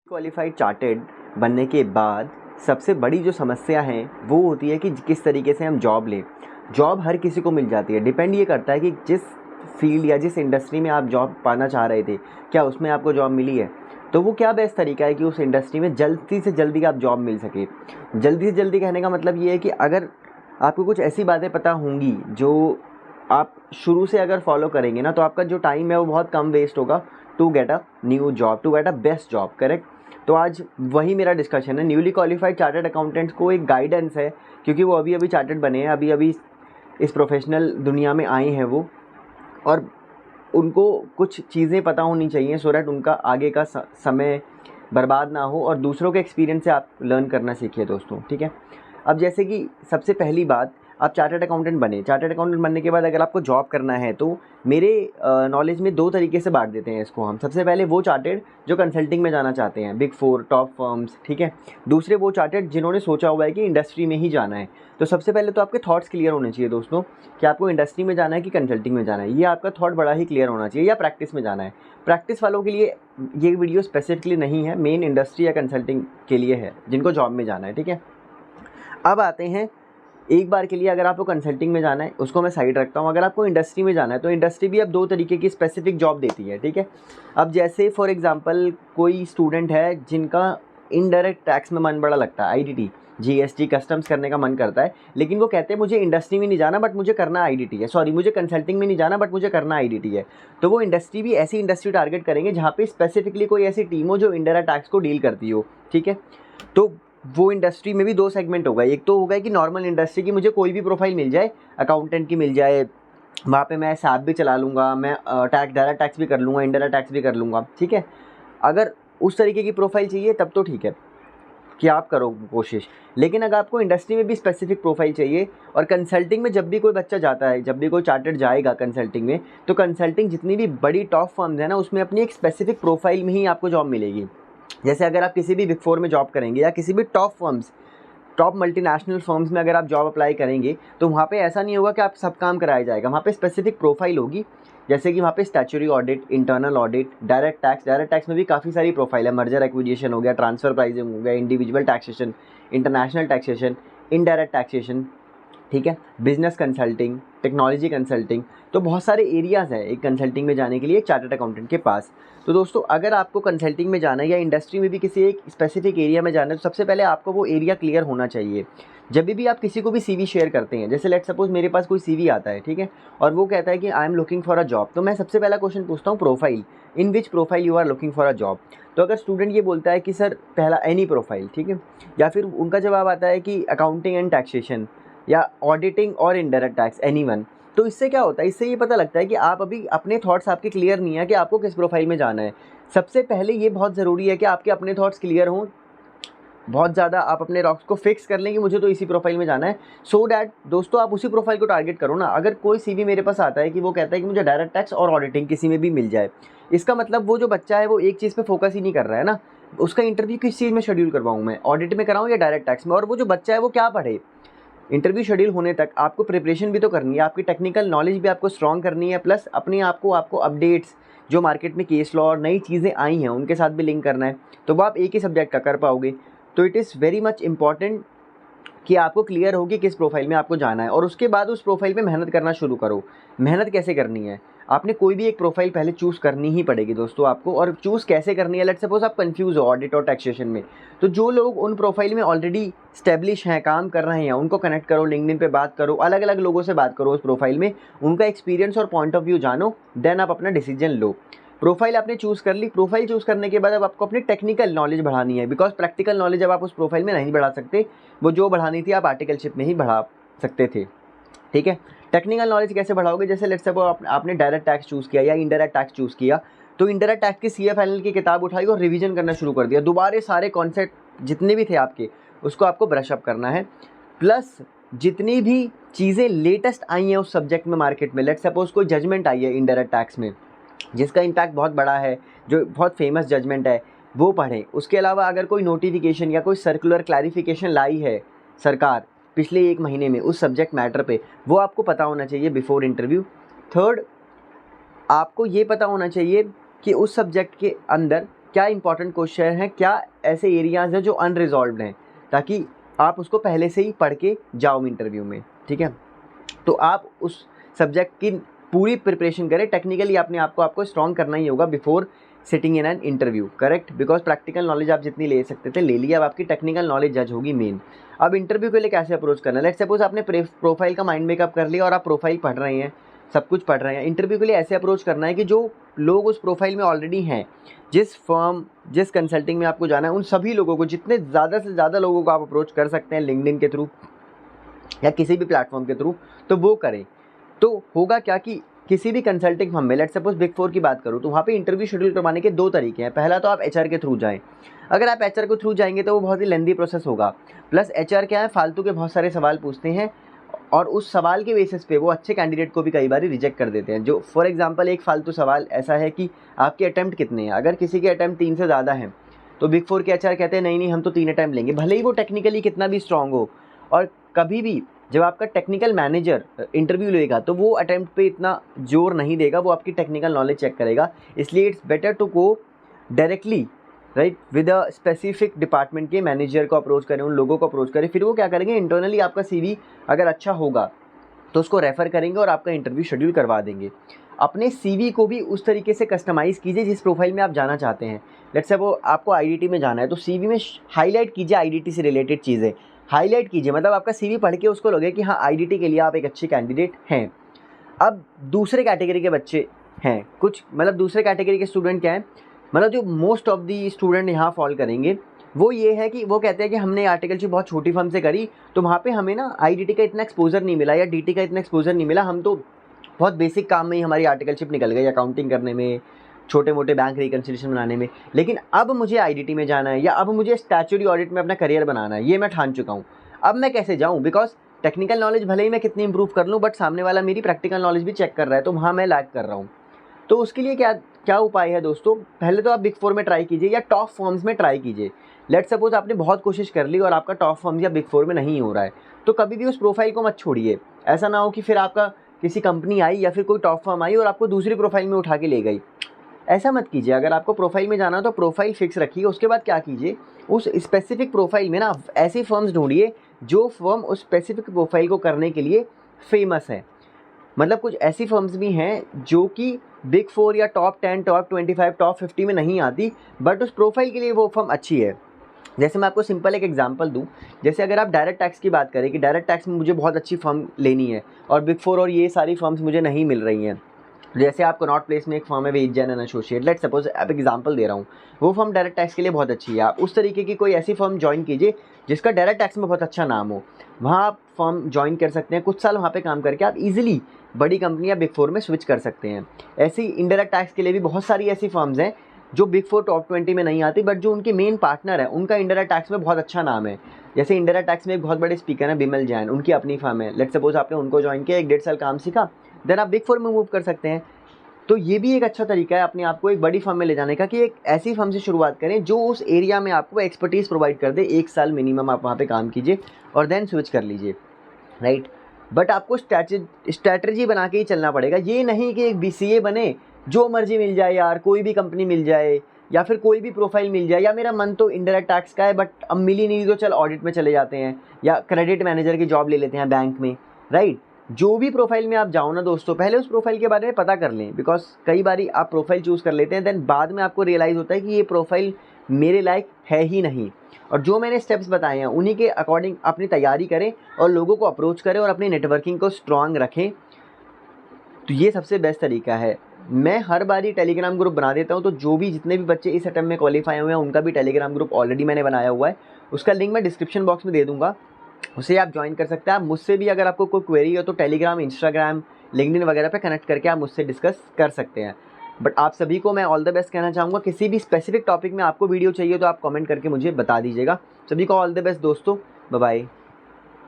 Qualified chartered बनने के बाद सबसे बड़ी जो समस्या है वो होती है कि किस तरीके से हम जॉब लें। जॉब हर किसी को मिल जाती है, डिपेंड ये करता है कि जिस फील्ड या जिस इंडस्ट्री में आप जॉब पाना चाह रहे थे क्या उसमें आपको जॉब मिली है। तो वो क्या बेस्ट तरीका है कि उस इंडस्ट्री में जल्दी से जल्दी आप जॉब मिल सके। जल्दी से जल्दी कहने का मतलब ये है कि अगर आपको कुछ ऐसी बातें पता होंगी जो आप शुरू से अगर फॉलो करेंगे ना तो आपका जो टाइम है वो बहुत कम वेस्ट होगा to get a new job, to get a best job. Correct. तो आज वही मेरा डिस्कशन है। न्यूली क्वालिफाइड चार्टर्ड अकाउंटेंट्स को एक गाइडेंस है, क्योंकि वो अभी अभी चार्टर्ड बने हैं, अभी अभी इस प्रोफेशनल दुनिया में आए हैं वो, और उनको कुछ चीज़ें पता होनी चाहिए सो दैट उनका आगे का समय बर्बाद ना हो और दूसरों के एक्सपीरियंस से आप लर्न करना सीखिए दोस्तों। ठीक है। अब जैसे कि सबसे पहली बात, आप चार्टर्ड अकाउंटेंट बने। चार्टर्ड अकाउंटेंट बनने के बाद अगर आपको जॉब करना है तो मेरे नॉलेज में दो तरीके से बांट देते हैं इसको हम। सबसे पहले वो चार्टर्ड जो कंसल्टिंग में जाना चाहते हैं, बिग 4 टॉप फर्म्स। ठीक है। दूसरे वो चार्टर्ड जिन्होंने सोचा हुआ है कि इंडस्ट्री में ही जाना है। तो सबसे पहले तो आपके थॉट्स क्लियर होने चाहिए दोस्तों कि आपको इंडस्ट्री में जाना है कि कंसल्टिंग में जाना है। ये आपका थॉट बड़ा ही क्लियर होना चाहिए, या प्रैक्टिस में जाना है। प्रैक्टिस वालों के लिए ये वीडियो स्पेसिफिकली नहीं है, मेन इंडस्ट्री या कंसल्टिंग के लिए है जिनको जॉब में जाना है। ठीक है। अब आते हैं एक बार के लिए, अगर आपको कंसल्टिंग में जाना है उसको मैं साइड रखता हूँ। अगर आपको इंडस्ट्री में जाना है तो इंडस्ट्री भी अब दो तरीके की स्पेसिफिक जॉब देती है। ठीक है। अब जैसे फॉर एग्जांपल कोई स्टूडेंट है जिनका इनडायरेक्ट टैक्स में मन बड़ा लगता है, आईडीटी जीएसटी कस्टम्स करने का मन करता है, लेकिन वो कहते हैं मुझे इंडस्ट्री में नहीं जाना बट मुझे करना आईडीटी है, सॉरी मुझे कंसल्टिंग में नहीं जाना बट मुझे करना आईडीटी है। तो वो इंडस्ट्री भी ऐसी इंडस्ट्री टारगेट करेंगे जहाँ पे स्पेसिफिकली कोई ऐसी टीम हो जो इनडायरेक्ट टैक्स को डील करती हो। ठीक है। तो वो इंडस्ट्री में भी दो सेगमेंट होगा। एक तो होगा कि नॉर्मल इंडस्ट्री की मुझे कोई भी प्रोफाइल मिल जाए, अकाउंटेंट की मिल जाए, वहाँ पे मैं सैप भी चला लूँगा, मैं टैक्स डायरेक्ट टैक्स भी कर लूँगा, इनडायरेक्ट टैक्स भी कर लूँगा। ठीक है। अगर उस तरीके की प्रोफाइल चाहिए तब तो ठीक है कि आप करो कोशिश। लेकिन अगर आपको इंडस्ट्री में भी स्पेसिफिक प्रोफाइल चाहिए, और कंसल्टिंग में जब भी कोई बच्चा जाता है, जब भी कोई चार्टर्ड जाएगा कंसल्टिंग में, तो कंसल्टिंग जितनी भी बड़ी टॉप फर्म्स है ना उसमें अपनी एक स्पेसिफिक प्रोफाइल में ही आपको जॉब मिलेगी। जैसे अगर आप किसी भी बिग 4 में जॉब करेंगे या किसी भी top firms, top multinational firms में अगर आप जॉब अप्लाई करेंगे तो वहाँ पे ऐसा नहीं होगा कि आप सब काम कराया जाएगा। वहाँ पे स्पेसिफिक प्रोफाइल होगी। जैसे कि वहाँ पे statutory audit, internal audit, direct tax में भी काफ़ी सारी प्रोफाइल है। मर्जर एक्विजिशन हो गया, ट्रांसफ़र प्राइसिंग हो गया, individual taxation, international taxation, indirect taxation. ठीक है। बिजनेस कंसल्टिंग, टेक्नोलॉजी कंसल्टिंग, तो बहुत सारे एरियाज़ हैं एक कंसल्टिंग में जाने के लिए एक चार्टर्ड अकाउंटेंट के पास। तो दोस्तों अगर आपको कंसल्टिंग में जाना है या इंडस्ट्री में भी किसी एक स्पेसिफिक एरिया में जाना है तो सबसे पहले आपको वो एरिया क्लियर होना चाहिए। जब भी आप किसी को भी सीवी शेयर करते हैं, जैसे लेट सपोज मेरे पास कोई सीवी आता है, ठीक है, और वो कहता है कि I am looking for a job, तो मैं सबसे पहला क्वेश्चन पूछता हूँ profile, in which profile you are looking for a job. तो अगर स्टूडेंट ये बोलता है कि सर पहला एनी प्रोफाइल, ठीक है, या फिर उनका जवाब आता है कि अकाउंटिंग एंड टैक्सेशन या ऑडिटिंग और इनडायरेक्ट टैक्स, एनीवन, तो इससे क्या होता है, इससे ये पता लगता है कि आप अभी अपने थॉट्स आपके क्लियर नहीं है कि आपको किस प्रोफाइल में जाना है। सबसे पहले ये बहुत ज़रूरी है कि आपके अपने थॉट्स क्लियर हों, बहुत ज़्यादा आप अपने रॉक्स को फिक्स कर लें कि मुझे तो इसी प्रोफाइल में जाना है, सो डैट दोस्तों आप उसी प्रोफाइल को टारगेट करो ना। अगर कोई सीवी मेरे पास आता है कि वो कहता है कि मुझे डायरेक्ट टैक्स और ऑडिटिंग किसी में भी मिल जाए, इसका मतलब वो जो बच्चा है वो एक चीज़ पे फोकस ही नहीं कर रहा है ना। उसका इंटरव्यू किस चीज़ में शेड्यूल करवाऊँ मैं, ऑडिट में कराऊँ या डायरेक्ट टैक्स में, और वो जो बच्चा है वो क्या पढ़े। इंटरव्यू शेड्यूल होने तक आपको प्रिपरेशन भी तो करनी है, आपकी टेक्निकल नॉलेज भी आपको स्ट्रॉन्ग करनी है, प्लस अपने आपको अपडेट्स जो मार्केट में केस लॉ और नई चीज़ें आई हैं उनके साथ भी लिंक करना है, तो वो आप एक ही सब्जेक्ट का कर पाओगे। तो it is very much important कि आपको क्लियर हो कि किस प्रोफाइल में आपको जाना है, और उसके बाद उस प्रोफाइल पे मेहनत करना शुरू करो। मेहनत कैसे करनी है, आपने कोई भी एक प्रोफाइल पहले चूज़ करनी ही पड़ेगी दोस्तों आपको। और चूज़ कैसे करनी है, लेट्स सपोज आप कंफ्यूज हो ऑडिट और टैक्सेशन में, तो जो लोग उन प्रोफाइल में ऑलरेडी स्टैब्लिश हैं, काम कर रहे हैं, उनको कनेक्ट करो, लिंक्डइन पे बात करो, अलग अलग लोगों से बात करो उस प्रोफाइल में, उनका एक्सपीरियंस और पॉइंट ऑफ व्यू जानो, देन आप अपना डिसीजन लो। प्रोफाइल आपने चूज़ कर ली, प्रोफाइल चूज़ करने के बाद अब आपको अपनी टेक्निकल नॉलेज बढ़ानी है, बिकॉज प्रैक्टिकल नॉलेज अब आप उस प्रोफाइल में नहीं बढ़ा सकते, वो जो बढ़ानी थी आप आर्टिकलशिप में ही बढ़ा सकते थे। ठीक है। टेक्निकल नॉलेज कैसे बढ़ाओगे, जैसे लेट्स सपोज आपने डायरेक्ट टैक्स चूज़ किया या इनडायरेक्ट टैक्स चूज़ किया, तो इनडायरेक्ट टैक्स की CA फाइनल की किताब उठाई और रिवीजन करना शुरू कर दिया, दोबारा सारे कॉन्सेप्ट जितने भी थे आपके उसको आपको ब्रश अप करना है। प्लस जितनी भी चीज़ें लेटेस्ट आई हैं उस सब्जेक्ट में मार्केट में, लेट्स सपोज कोई जजमेंट आई है इनडायरेक्ट टैक्स में जिसका इम्पैक्ट बहुत बड़ा है, जो बहुत फेमस जजमेंट है, वो पढ़ें। उसके अलावा अगर कोई नोटिफिकेशन या कोई सर्कुलर क्लैरिफिकेशन लाई है सरकार पिछले 1 महीने में उस सब्जेक्ट मैटर पे, वो आपको पता होना चाहिए बिफोर इंटरव्यू। थर्ड, आपको ये पता होना चाहिए कि उस सब्जेक्ट के अंदर क्या इंपॉर्टेंट क्वेश्चन है, क्या ऐसे एरियाज़ हैं जो अनरिजॉल्व्ड हैं, ताकि आप उसको पहले से ही पढ़ के जाओ इंटरव्यू में, ठीक है। तो आप उस सब्जेक्ट की पूरी प्रिपरेशन करें। टेक्निकली अपने आप को आपको स्ट्रॉन्ग करना ही होगा before sitting in an interview, correct. Because practical knowledge आप जितनी ले सकते थे ले लिया, अब आपकी टेक्निकल नॉलेज जज होगी मेन। अब इंटरव्यू के लिए कैसे अप्रोच करना है, लेट्स सपोज आपने प्रोफाइल का माइंड मेकअप कर लिया और आप प्रोफाइल पढ़ रहे हैं, सब कुछ पढ़ रहे हैं। इंटरव्यू के लिए ऐसे अप्रोच करना है कि जो लोग उस प्रोफाइल में ऑलरेडी हैं, जिस फर्म जिस कंसल्टिंग में आपको जाना है, उन सभी लोगों को, जितने ज़्यादा से ज़्यादा लोगों को आप अप्रोच कर सकते हैं लिंक्डइन के थ्रू या किसी भी प्लेटफॉर्म के थ्रू, तो वो करें। तो होगा क्या कि किसी भी कंसल्टिंग फर्म में, लेट्स सपोज बिग 4 की बात करूँ, तो वहाँ पे इंटरव्यू शेड्यूल करवाने के 2 तरीके हैं। पहला तो आप एचआर के थ्रू जाएं। अगर आप एचआर के थ्रू जाएंगे तो वो बहुत ही लेंदी प्रोसेस होगा, प्लस एचआर क्या है, फालतू के बहुत सारे सवाल पूछते हैं और उस सवाल के बेसिस पे वो अच्छे कैंडिडेट को भी कई बार रिजेक्ट कर देते हैं। जो फॉर एग्जांपल एक फालतू सवाल ऐसा है कि आपके अटैम्प्ट कितने हैं, अगर किसी के अटैम्प्ट 3 से ज़्यादा हैं तो बिग 4 के एचआर कहते हैं नहीं हम तो 3 अटैम्प्ट लेंगे, भले ही वो टेक्निकली कितना भी स्ट्रांग हो। और कभी भी जब आपका टेक्निकल मैनेजर इंटरव्यू लेगा तो वो अटैम्प्ट पे इतना जोर नहीं देगा, वो आपकी टेक्निकल नॉलेज चेक करेगा। इसलिए it's better to go directly right with a specific department के मैनेजर को अप्रोच करें, उन लोगों को अप्रोच करें। फिर वो क्या करेंगे, इंटरनली आपका सीवी अगर अच्छा होगा तो उसको रेफ़र करेंगे और आपका इंटरव्यू शेड्यूल करवा देंगे। अपने सीवी को भी उस तरीके से कस्टमाइज़ कीजिए जिस प्रोफाइल में आप जाना चाहते हैं। लेट्स से वो आपको आईडीटी में जाना है तो सीवी में हाईलाइट कीजिए आईडीटी से रिलेटेड चीज़ें, हाईलाइट कीजिए, मतलब आपका सीवी पढ़ के उसको लगे कि हाँ आईडीटी के लिए आप एक अच्छे कैंडिडेट हैं। अब दूसरे कैटेगरी के बच्चे हैं कुछ, मतलब दूसरे कैटेगरी के स्टूडेंट क्या हैं, मतलब जो मोस्ट ऑफ दी स्टूडेंट यहाँ फॉल करेंगे वो ये है कि वो कहते हैं कि हमने आर्टिकलशिप बहुत छोटी फर्म से करी तो वहाँ पे हमें ना आईडीटी का इतना एक्सपोजर नहीं मिला या डीटी का इतना एक्सपोजर नहीं मिला, हम तो बहुत बेसिक काम में ही हमारी आर्टिकलशिप निकल गई, अकाउंटिंग करने में, छोटे मोटे बैंक रिकन्सिलिएशन बनाने में। लेकिन अब मुझे आईडीटी में जाना है या अब मुझे स्टैट्यूटरी ऑडिट में अपना करियर बनाना है, ये मैं ठान चुका हूँ। अब मैं कैसे जाऊँ, बिकॉज टेक्निकल नॉलेज भले ही मैं कितनी इंप्रूव कर लूँ बट सामने वाला मेरी प्रैक्टिकल नॉलेज भी चेक कर रहा है, तो वहाँ मैं लैग कर रहा हूँ। तो उसके लिए क्या उपाय है दोस्तों, पहले तो आप बिग 4 में ट्राई कीजिए या टॉप फर्म्स में ट्राई कीजिए। लेट्स सपोज आपने बहुत कोशिश कर ली और आपका टॉप फर्म्स या बिग 4 में नहीं हो रहा है, तो कभी भी उस प्रोफाइल को मत छोड़िए। ऐसा ना हो कि फिर आपका किसी कंपनी आई या फिर कोई टॉप फर्म आई और आपको दूसरी प्रोफाइल में उठा के ले गई, ऐसा मत कीजिए। अगर आपको प्रोफाइल में जाना है तो प्रोफाइल फिक्स रखिए। उसके बाद क्या कीजिए, उस स्पेसिफिक प्रोफाइल में ना ऐसी फर्म्स ढूंढिए जो फर्म उस स्पेसिफिक प्रोफाइल को करने के लिए फेमस है। मतलब कुछ ऐसी फर्म्स भी हैं जो कि बिग 4 या टॉप 10, टॉप 25, टॉप 50 में नहीं आती, बट उस प्रोफाइल के लिए वो फर्म अच्छी है। जैसे मैं आपको सिंपल एक एग्जांपल दूं, जैसे अगर आप डायरेक्ट टैक्स की बात करें कि डायरेक्ट टैक्स में मुझे बहुत अच्छी फर्म लेनी है और बिग 4 और ये सारी फर्म्स मुझे नहीं मिल रही हैं। जैसे आपको नॉट प्लेस में एक फर्म है वेज Jain and associate, let's suppose आप एग्जांपल दे रहा हूँ, वो फर्म डायरेक्ट टैक्स के लिए बहुत अच्छी है। आप उस तरीके की कोई ऐसी फर्म ज्वाइन कीजिए जिसका डायरेक्ट टैक्स में बहुत अच्छा नाम हो, वहाँ आप फर्म ज्वाइन कर सकते हैं। कुछ साल वहाँ पे काम करके आप इजीली बड़ी कंपनी या बिग 4 में स्विच कर सकते हैं। ऐसी इंडायरेक्ट टैक्स के लिए भी बहुत सारी ऐसी फर्म्स हैं जो बिग 4 टॉप 20 में नहीं आती, बट जो उनके मेन पार्टनर है उनका इंडायरेक्ट टैक्स में बहुत अच्छा नाम है। जैसे इंडायरेक्ट टैक्स में एक बहुत बड़े स्पीकर हैं बिमल जैन, उनकी अपनी फर्म है। लेट्स सपोज आपने उनको ज्वाइन किया, 1-1.5 साल काम सीखा, देन आप बिग 4 में मूव कर सकते हैं। तो ये भी एक अच्छा तरीका है अपने आप को एक बड़ी फर्म में ले जाने का कि एक ऐसी फर्म से शुरुआत करें जो उस एरिया में आपको एक्सपर्टीज़ प्रोवाइड कर दे। 1 साल मिनिमम आप वहाँ पे काम कीजिए और देन स्विच कर लीजिए, राइट। बट आपको स्ट्रैटेजी बना के ही चलना पड़ेगा। ये नहीं कि एक BCA बने, जो मर्जी मिल जाए यार, कोई भी कंपनी मिल जाए या फिर कोई भी प्रोफाइल मिल जाए, या मेरा मन तो इंडायरेक्ट टैक्स का है बट अब मिली नहीं तो चल ऑडिट में चले जाते हैं या क्रेडिट मैनेजर की जॉब ले लेते हैं बैंक में, राइट। जो भी प्रोफाइल में आप जाओ ना दोस्तों, पहले उस प्रोफाइल के बारे में पता कर लें, बिकॉज कई बारी आप प्रोफाइल चूज़ कर लेते हैं, देन बाद में आपको रियलाइज़ होता है कि ये प्रोफाइल मेरे लायक है ही नहीं। और जो मैंने स्टेप्स बताए हैं उन्हीं के अकॉर्डिंग अपनी तैयारी करें और लोगों को अप्रोच करें और अपनी नेटवर्किंग को स्ट्रांग रखें, तो ये सबसे बेस्ट तरीका है। मैं हर बारी टेलीग्राम ग्रुप बना देता हूँ, तो जो भी जितने भी बच्चे इस अटेम्प्ट में क्वालिफाई हुए हैं उनका भी टेलीग्राम ग्रुप ऑलरेडी मैंने बनाया हुआ है, उसका लिंक मैं डिस्क्रिप्शन बॉक्स में दे दूँगा, उसे आप ज्वाइन कर सकते हैं। आप मुझसे भी अगर आपको कोई क्वेरी हो तो टेलीग्राम, इंस्टाग्राम, लिंक्डइन वगैरह पे कनेक्ट करके आप मुझसे डिस्कस कर सकते हैं। बट आप सभी को मैं ऑल द बेस्ट कहना चाहूँगा। किसी भी स्पेसिफिक टॉपिक में आपको वीडियो चाहिए तो आप कमेंट करके मुझे बता दीजिएगा। सभी को ऑल द बेस्ट दोस्तों, बाय बाय।